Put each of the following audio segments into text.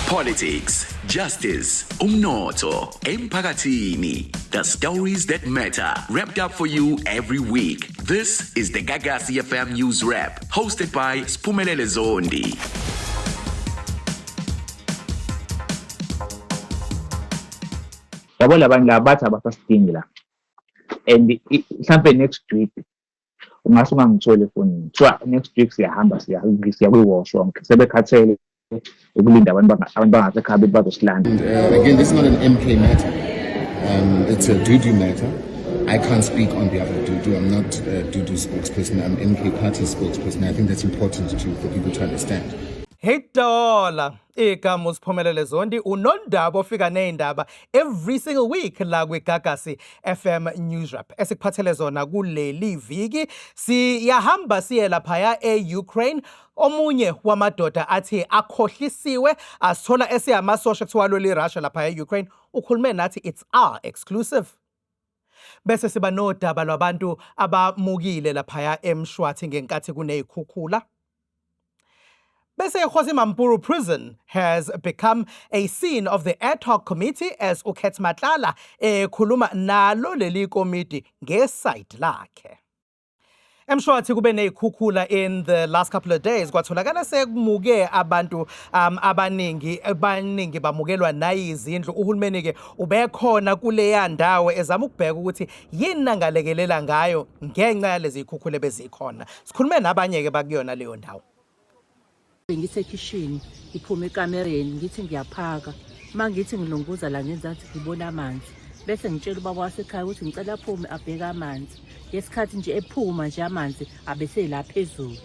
Politics, justice, umnotho, emphakathini. The stories that matter, wrapped up for you every week. This is the Gagasi FM News Wrap, hosted by Spumelele Zondi. Yabo labantu laba bathi abasasidingi la, and mhlampe next week ungase ungangitholi efonini kuthiwa next week siyahamba siya kwi-wash wonke sebekhathele ukulinda abantu bangasekhaya bethi bazosilanda. Again, this is not an MK matter, it's a Dudu matter. I can't speak on behalf of Dudu. I'm not Dudu spokesperson. I'm MK party spokesperson. I think that's important for people to understand. Hey dola, igama uSiphumelele Zondi unondaba ofika neindaba every single week la kwiGagasi FM News Wrap. Esikuphathele zona kuleli viki siyahamba siye lapha e-Ukraine. Omunye wamadoda athi akhohlisiwe asithola esiyamasosha kuthiwa loli Russia lapha e-Ukraine. Ukhulume nathi it's our exclusive. Bese siba nodaba lwabantu abamukile lapha eMshwathi ngenkathi kunezikhukhula. Bese Kgosi Mampuru Prison has become a scene of the ad hoc committee as Ukhet Matlala khuluma nalo leli komiti ngeside lakhe. Emshwathi kube nezikhukhula in the last couple of days kwatholakala sekumuke abantu abaningi bamukelwa nayizindlu. Uhulumeni ke ubekhona kuleya ndawo ezama ukubheka ukuthi yini angalekelela ngayo ngenxa yalezi zikhukhula bezikhona. Sikhulume nabanye ke bakuyona leyo ndawo. Ngisekishini iphuma ekamereni ngithi ngiyaphaka mangithi ngilunguza la ngenzathi ngibona amanzi bese ngitshela ubaba wasekhaya ukuthi ngicela aphume abheke amanzi ngesikhathi nje ephuma nje amanzi abese la phezulu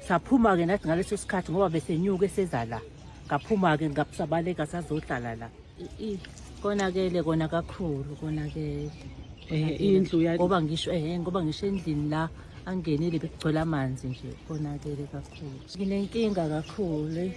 saphuma ke nathi ngaleso sikhathi ngoba bese nyuke esezala ngaphuma ke ngabusabaleka sazohlala la konakele kona kakhulu konakele indlu ya ngoba ngisho endlini la angenile bekugcwala amanzi nje konakele kakhulu. Nginenkinga kakhulu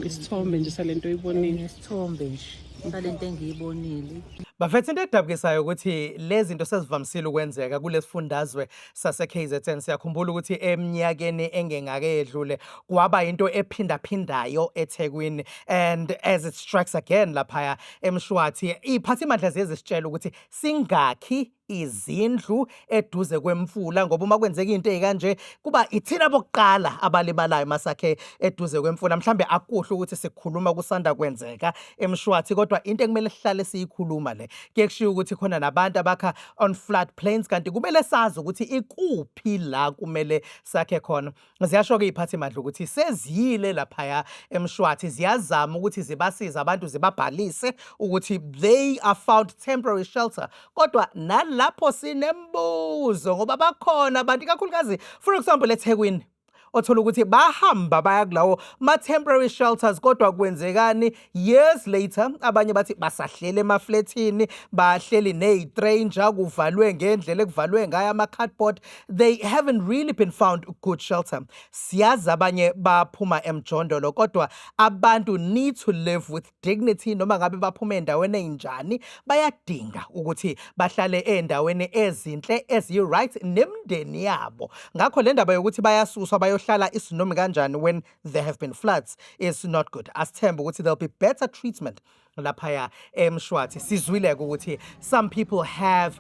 isithombe nje salento oyibonile. Isithombe nje salento engiyibonile. Bafethu into edabukisayo ukuthi lezi zinto sezivamisile ukwenzeka kulesifundazwe sase-KZN. Siyakhumbula ukuthi eminyakeni engengake edlule kwaba into ephindaphindayo eThekwini, and as it strikes again lapha eMshwathi iphathimandla ziyezisitshela ukuthi singakhi izindlu eduze kwemfula ngoba uma kwenzeka into ezikanje kuba ithina bokuqala abalibalayo masakhe eduze kwemfula. Mhlambe akuhle ukuthi sikhuluma kusanda kwenzeka eMshwathi kodwa into ekumele sihlale siyikhuluma le kuyekushiya ukuthi khona nabantu abakha on flood plains kanti kumele sazi ukuthi ikuphi la kumele sakhe khona. Ziyasho ke iphathimandla ukuthi seziyile lapha eMshwathi ziyazama ukuthi zibasiza abantu zibabhalise ukuthi they are found temporary shelter kodwa lapho sinembuzo ngoba bakhona abantu kakhulukazi for example eThekwini othola ukuthi bahamba baya kulawo ma-temporary shelters kodwa kwenzekani years later abanye bathi basahlele emafletini bahleli nezitranger kuvalwe ngendlela ekuvalwe ngayo ama-cardboard. They haven't really been found good shelter. Siyazi abanye baphuma emjondolo kodwa abantu need to live with dignity noma ngabe baphuma endaweni enjani bayadinga ukuthi bahlale endaweni ezinhle eziyi-right nemndeni yabo. Ngakho le ndaba yokuthi bayasuswa bayohlala isinomi kanjani when there have been floods is not good. Asithembe ukuthi there'll be better treatment lapha eMshwathi. Sizwile ukuthi some people have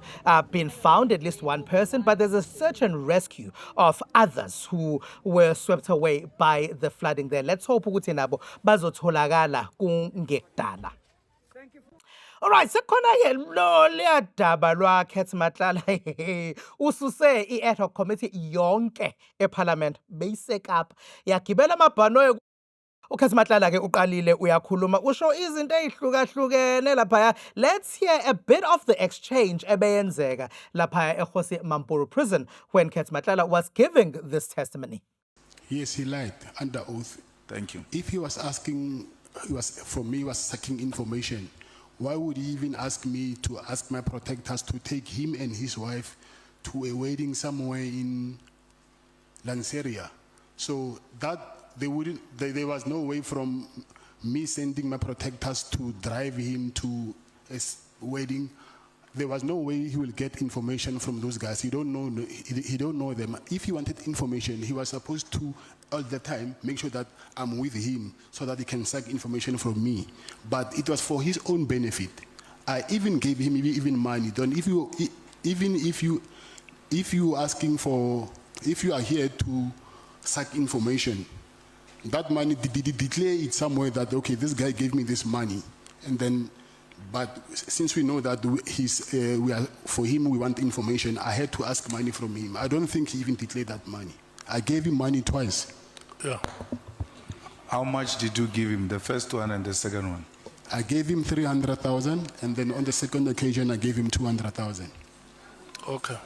been found, at least one person, but there's a search and rescue of others who were swept away by the flooding there. Let's hope ukuthi nabo bazotholakala kungekudala. Alright, sekhona ke lo liyadaba lwaKhet Matlala ususe i-ad hoc committee yonke eParliament beyisekapha yagibela amabhanoyi. UKhet Matlala ke uqalile uyakhuluma usho izinto ezihlukahlukene lapha. Let's hear a bit of the exchange ebeyenzeka lapha eKgosi Mampuru Prison when Khet Matlala was giving this testimony. Yes, he lied under oath. Thank you. If he was seeking information, why would he even ask me to ask my protectors to take him and his wife to a wedding somewhere in Lanseria? So that there was no way from me sending my protectors to drive him to a wedding. There was no way he will get information from those guys. He don't know them. If he wanted information, he was supposed to all the time, make sure that I'm with him so that he can suck information from me. But it was for his own benefit. I even gave him even money. If you are here to suck information, that money, declare it somewhere that, okay, this guy gave me this money. And then, but since we know that for him, we want information, I had to ask money from him. I don't think he even declared that money. I gave him money twice. Yeah. How much did you give him, the first one and the second one? I gave him 300,000, and then on the second occasion, I gave him 200,000. Okay.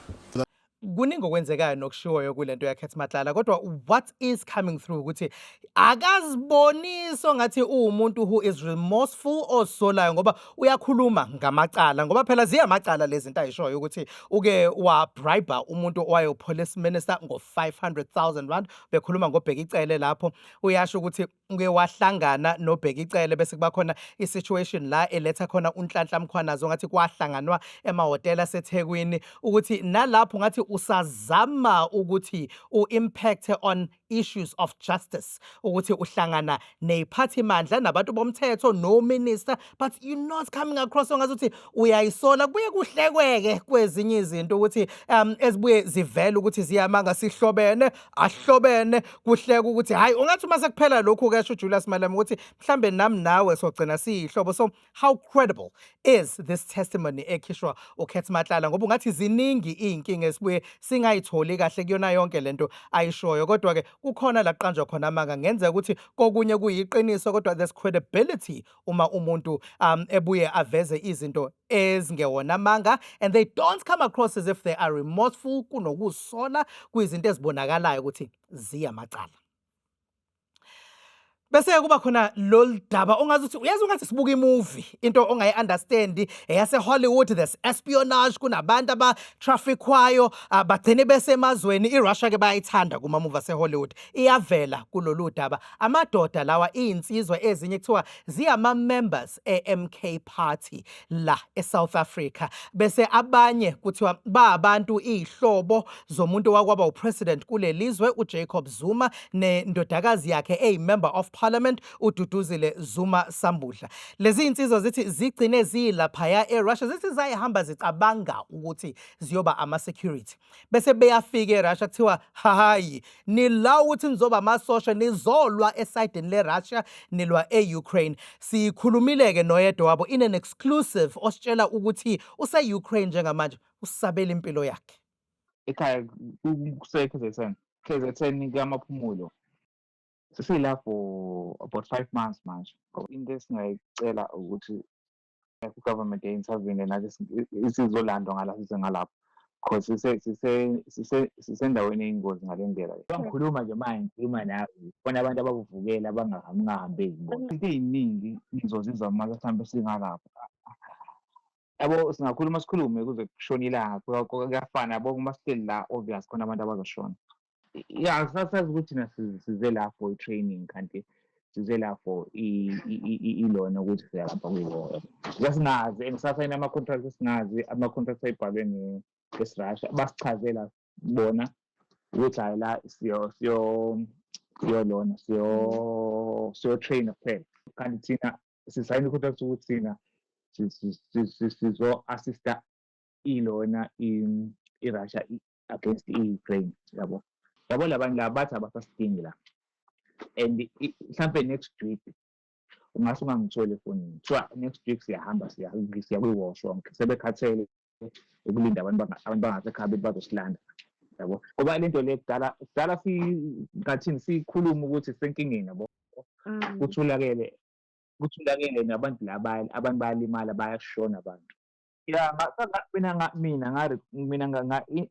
Kuningi okwenzekayo nokushiwoyo kulento yakhe Matlala, kodwa what is coming through ukuthi akaziboniso ngathi umuntu who is remorseful osolayo ngoba uyakhuluma ngamacala ngoba phela ziyamacala lezi zinto ayishoyo ukuthi uke wabribe umuntu owayo police minister ngo-500,000 rand. Bekhuluma ngoBhekicele lapho uyasho ukuthi uke wahlangana noBhekicele bese kuba khona i-situation la eletha khona uNhlanhla Mkhwanazi ngathi kwahlanganwa emahhotela aseThekwini ukuthi nalapho ngathi usazama ukuthi u-impact on issues of justice ukuthi uhlangana neziphathimandla nabantu bomthetho no minister, but you're not coming across ongazuthi uyayisola kubuye kuhlekweke kwezinye izinto ukuthi ezibuye zivela ukuthi ziyamanga sihlobene ahlobene kuhleka ukuthi hayi ungathi mase kuphela lokhu ke sho Julius Malema ukuthi mhlambe nami nawe sogcina siyihlobo. So how credible is this testimony ekhishwa uKhethematlala ngoba ungathi ziningi inkinga esibuye singayitholi kahle kuyona yonke lento ayishoyo, kodwa ke kukhona la qanjwa khona amanga ngenzeka ukuthi kokunye kuyiqiniso kodwa there's credibility uma umuntu ebuye aveze izinto ezingewona amanga and they don't come across as if they are remorseful kunokusola kuyizinto ezibonakalayo ukuthi ziyamacala. Bese kuba khona loludaba ongazuthi uyazi ungathi sibuka imovie into ongayi-understand eyase Hollywood, there's espionage, kunabantu aba-traffickwayo bagcine besemazweni. iRussia ke bayayithanda kuma-movie ase-Hollywood, iyavela kulolu daba. Amadoda lawa iy'nsizwa ezinye kuthiwa ziyama-members e-MK Party la eSouth Africa, bese abanye kuthiwa ba-abantu iy'hlobo zomuntu wakwaba upresident kulelizwe uJacob Zuma nendodakazi yakhe eyi-member of Parliament uDuduzile Zuma Sambudla. Lezi insizwa zithi zigcine zilaphaya eRussia, zithi zayihamba zicabanga ukuthi ziyoba ama-security, bese beyafika eRussia kuthiwa hayi nila ukuthi nizoba amasosha nizolwa esayidini leRussia nilwa e-Ukraine. Sikhulumile-ke noyedwa wabo in an exclusive ositshela ukuthi use-Ukraine njengamanje usabela impilo yakhe. Ekhaya kuse-KZN. KZN kamaphumulo. Sisila for about 5 months manje. Into esingayicela ukuthi i-government intervene nathi isizolandwa ngala size ngalapho because sisendaweni eyingozi ngale ndlela. Ngikhuluma nje manje ngikhuluma nawe khona abantu abakuvukela abangahambeki bona. Into eziningi ngizozizwa manje mhlambe singalapho. Yabo singakhuluma sikhulume kuze kushona ilanga kuyafana yabo uma still la obvious khona abantu abazoshona. Yeah, sasazi ukuthi na size la for training kanti size la for ilona ukuthi siyalapha kuyiwona. Yasingazi engisasayina ama-contracts esingazi ama-contracts ayibhalwe ngeSirasha basichazela bona ukuthi hayi la siyolona siyo-train kuphela kanti thina sisayina i-contract ukuthi thina sizo-assista ilona iRussia against i-Ukraine yabo. Yabo labantu laba bathi abasasidingi la and mhlampe next week ungase ungangitholi efonini kuthiwa next week siyahamba siya kwi-washroom sebekhathele ukulinda abantu bangasekhaya bethi bazosilanda yabo ngoba lento le kudala ngathini sikhuluma ukuthi senkingeni yabo kuthulakele nabantu laba abantu bayalimala bayashona abantu. Yeah, mina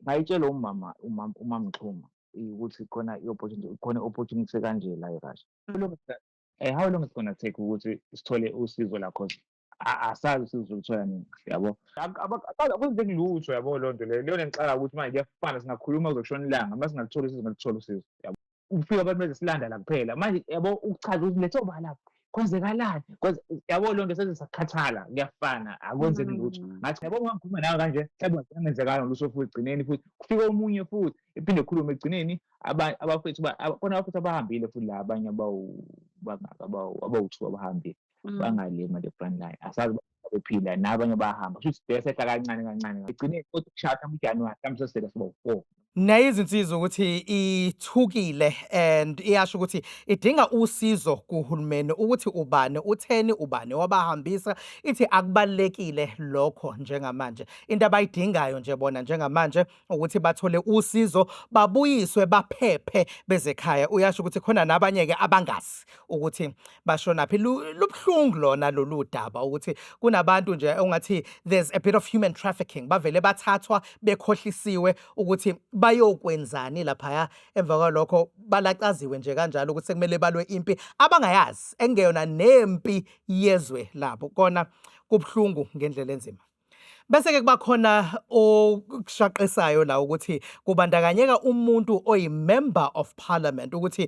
ngayitshela umama Mxuma ukuthi khona i-opportunity kanje la eRussia. How long it's gonna take ukuthi sithole usizo la cause asazi sizoluthola nini yabo. Akwenze kulutho yabo lonto leyo ngicala ukuthi manje kuyafana singakhuluma kuzokushona ilanga mase singaluthola usizo yabo. Ufika abantu bezisilanda la kuphela manje yabo ukuchaza ukuthi letho balapha kwenzekalani yabo lonto sesisakhathala kuyafana akwenzeki lutho ngathi yabo ngikhuluma nawe kanje mhlawumbe ngenzekala luso futhi egcineni futhi kufika omunye futhi ephinde ekhulume egcineni abafethu khona abafethu abahambile futhi la abanye abawu-2 abahambile bangalema the front line asazi bephila nabanye bahamba futhi sesehla kancane egcineni kodwa kushaya uJanuwari mhlawumbe sesele siba u4 nayo izinsizwa ukuthi ithukile and iyasho ukuthi idinga usizo kuhulumeni ukuthi ubani utheni ubani wabahambisa ithi akubalekile lokho njengamanje into abayidingayo nje bona njengamanje ukuthi bathole usizo babuyiswe baphephe bezekhaya uyasho ukuthi khona nabanye ke abangazi ukuthi bashonaphi lubhlungu lona lolu daba ukuthi kunabantu nje ongathi there's a bit of human trafficking bavele bathathwa bekhohlisiwe ukuthi bayokwenzani lapha emva kwalokho balacaziwe nje kanjalo ukuthi sekumele balwe impi abangayazi engeyona nempi yezwe labo kona kubhlungu ngendlela enzima bese ke kuba khona okushaqesayo la ukuthi kubandakanyeka umuntu oyi-member of parliament ukuthi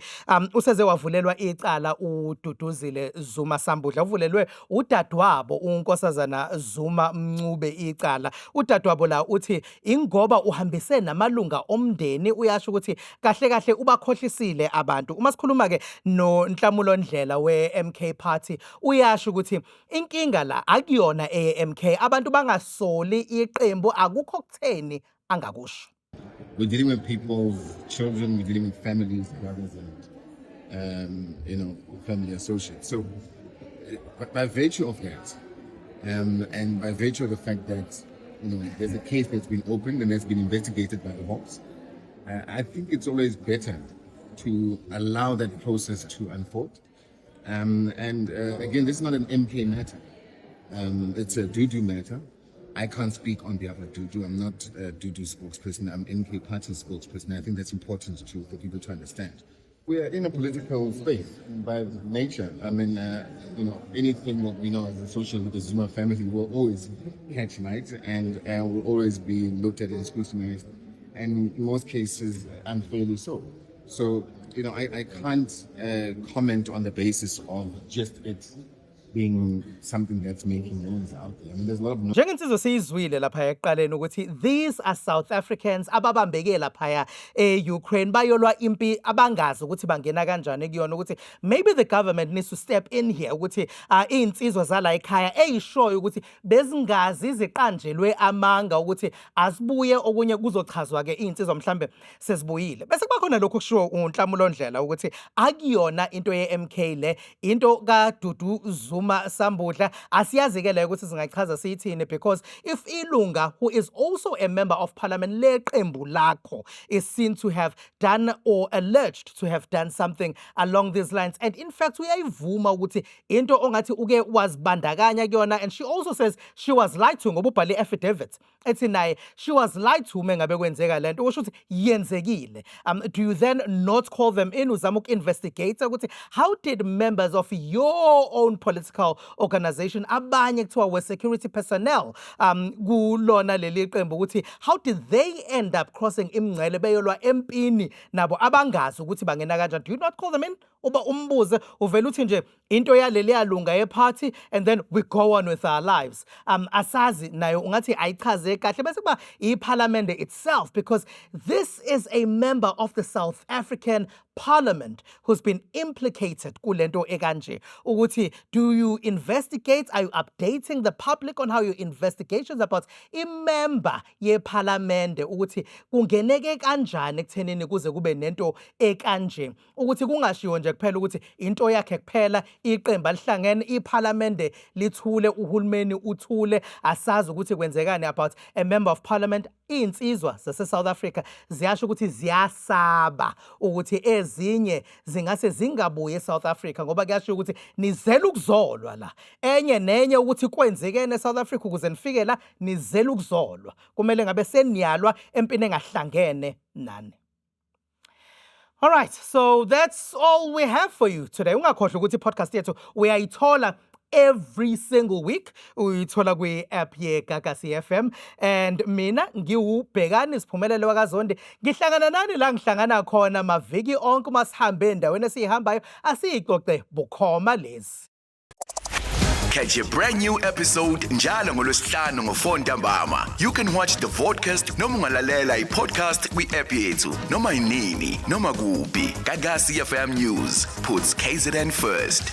useze wavulelwa icala uDuduzile Zuma Sambudla uvulelwe udadewabo uNkosazana Zuma Mncube icala udadewabo la uthi ingoba uhambise namalunga omndeni uyasho ukuthi kahle ubakhohlisile abantu uma sikhuluma ke noNhlamulo Ndlela we-MK Party uyasho ukuthi inkinga la akuyona eMK abantu bangaso iqembu akukho kutheni angakusho. We're dealing with people's children, we're dealing with families, brothers, and family associates. So, by virtue of that, and by virtue of the fact that there's a case that's been opened and that's been investigated by the Hawks, I think it's always better to allow that process to unfold. Again, this is not an MK matter. It's a Dudu matter. I can't speak on behalf of Dudu. I'm not a Dudu spokesperson. I'm MK Party spokesperson. I think that's important for people to understand. We are in a political space by nature. I mean, anything that we know as associated with the Zuma family will always catch light and will always be looked at and scrutinized, and in most cases, unfairly so. So, I can't comment on the basis of just it being something that's making noise out there. I mean, there's a lot of noise. Njengensizwa siyizwile lapha ekuqaleni ukuthi these are South Africans ababambeke lapha eUkraine bayolwa impi abangazi ukuthi bangena kanjani kuyona ukuthi maybe the government needs to step in here ukuthi insizwa zala ekhaya eyishoyo ukuthi bezingazi iziqanjelwe amanga ukuthi asibuye okunye kuzochazwa ke insizwa mhlambe sesibuyile bese kuba khona lokho kushiwo uNhlamulo Ndlela ukuthi akuyona into yeMK le into kaDudu Zuma Sambudla asiyazekela ukuthi singachaza siyithini because if ilunga who is also a member of parliament leqembu lakho is seen to have done or alleged to have done something along these lines and in fact uyayivuma ukuthi into ongathi uke wazibandakanya kuyona and she also says she was lied to ngoba ubhale affidavit ethi naye she was lied to mengabe kwenzeka lento usho ukuthi yenzekile do you then not call them in uzama uku-investigate ukuthi how did members of your own political organization abanye kuthiwa were security personnel kulona leli qembu ukuthi how did they end up crossing imngcele beyolwa empini nabo abangazi ukuthi bangena kanjani do you not call them in uba umbuze uvela uthi nje into yaleli yalunga yeparty and then we go on with our lives asazi nayo ungathi ayichaze kahle bese kuba iparliament itself because this is a member of the South African Parliament who's been implicated kulento ekanje ukuthi do you investigate are you updating the public on how your investigations about imember yeparlament ukuthi kungeneke kanjani ekuthenini kuze kube nento ekanje ukuthi kungashiwo nje kuphela ukuthi into yakhe kuphela iqembu alihlangene iparlament lithule uhulumeni uthule asazi ukuthi kwenzekani about a member of parliament insizwa zase South Africa ziyasho ukuthi ziyasaba ukuthi ezinye zingase zingabuye eSouth Africa ngoba kuyasho ukuthi nizela ukuzolwa la enye nenye ukuthi kwenzekene eSouth Africa ukuze nifike la nizela ukuzolwa kumele ngabe seniyalwa empini engahlangene nani. All right, so that's all we have for you today. Ungakhohlwa ukuthi podcast yethu uyayithola every single week uyithola kwi-app yeGagasi FM and mina ngiwubhekani Siphumelele wakaZondi ngihlangana nani la ngihlangana khona maviki onke masihambe endaweni esihambayo asixoxe bukhoma lezi Catch a brand new episode njalo ngolosihlanu ngo4 ntambama. You can watch the vodcast noma ungalalela i-podcast kwi-app yethu noma inini noma kuphi. Gagasi FM News puts KZN first.